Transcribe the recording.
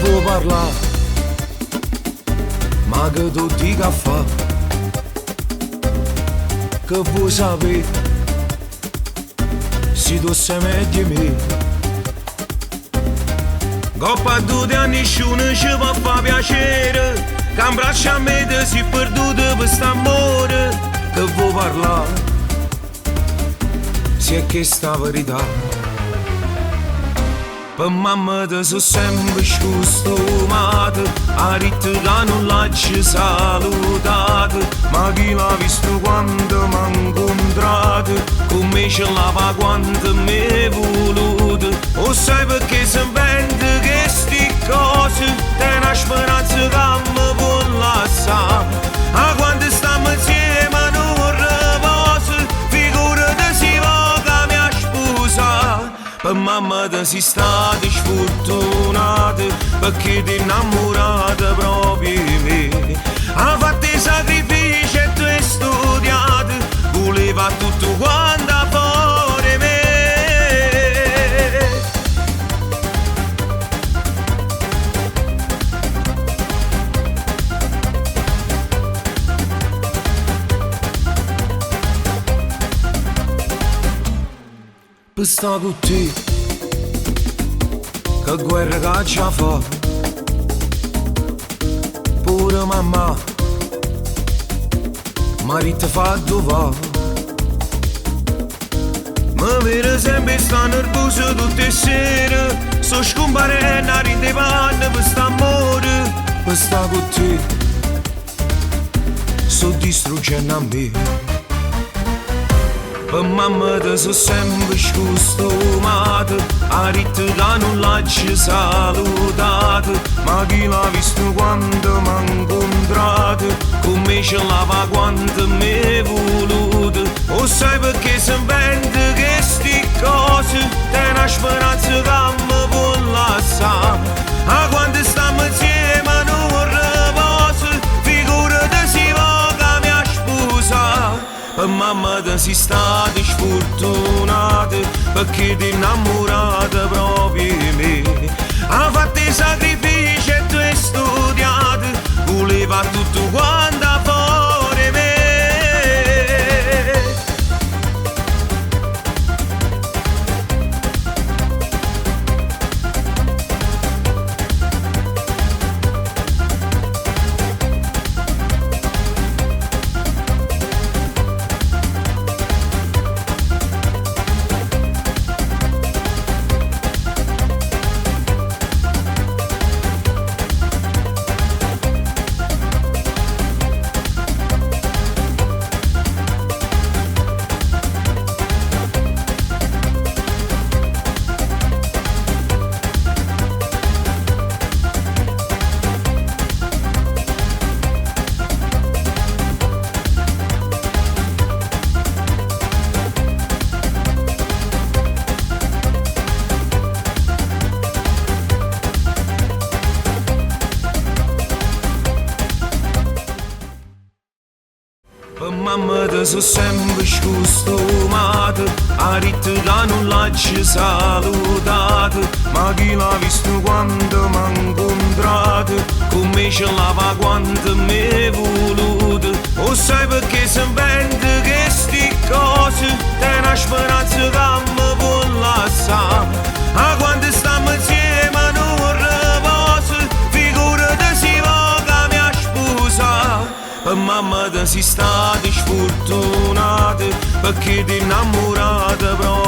vuoi parlare, ma che tu dica fa, che vuoi sapere, se tu sei meglio di me. Coppa di a nessuno ci può fare piacere, che in braccio a me ti sei perduto per st'amore. Che vuoi parlare, se è questa verità. Per mamma ti sono sempre scustomata, a rite che non l'hai salutata, ma chi l'ha visto quando m'ha incontrato, come ce l'ava quando mi è voluto. O sai perché si inventa che sti cose, è una speranza che mi può lasciare, a quando stiamo insieme non riposo, figurati se voga mi ha sposato. Per mamma ti sei stata sfortunata, perché ti innamorata proprio di me. Ha fatto i sacrifici e tu hai studiato, voleva tutto quanto fuori me. Per sta con te, che guerra che ci fa, pure mamma, marito fa dove. Mi vede sempre sta nervoso tutte le sere, sto scomparendo a rinde panne per st'amore. Per sta con te, sto distruggendo a me. Per mamma ti sono sempre scustomata, a rite che non l'hai salutata, ma chi l'ha visto quando m'ha incontrato, come ce l'ava quando mi è voluto. O sai perché si inventa che sti cose, è una speranza che mi può lasciare, a quando stiamo insieme non riposo, figurati se voga mi ha sposato. Per mamma ti sei stata sfortunata, perché ti innamorata proprio di me. Ha fatto i sacrifici e tu hai studiato, voleva tutto quanto fuori me. Per mamma ti sono sempre scustomata, a rite che non l'hai salutata, ma chi l'ha visto quando m'ha incontrato, come ce l'ava quando mi è voluto. O sai perché si inventa che sti cose, è una speranza che mi può lasciare, a quando stiamo insieme non riposo, figurati se voga mi ha sposato. Per mamma ti sei stata sfortunata, perché ti innamorata proprio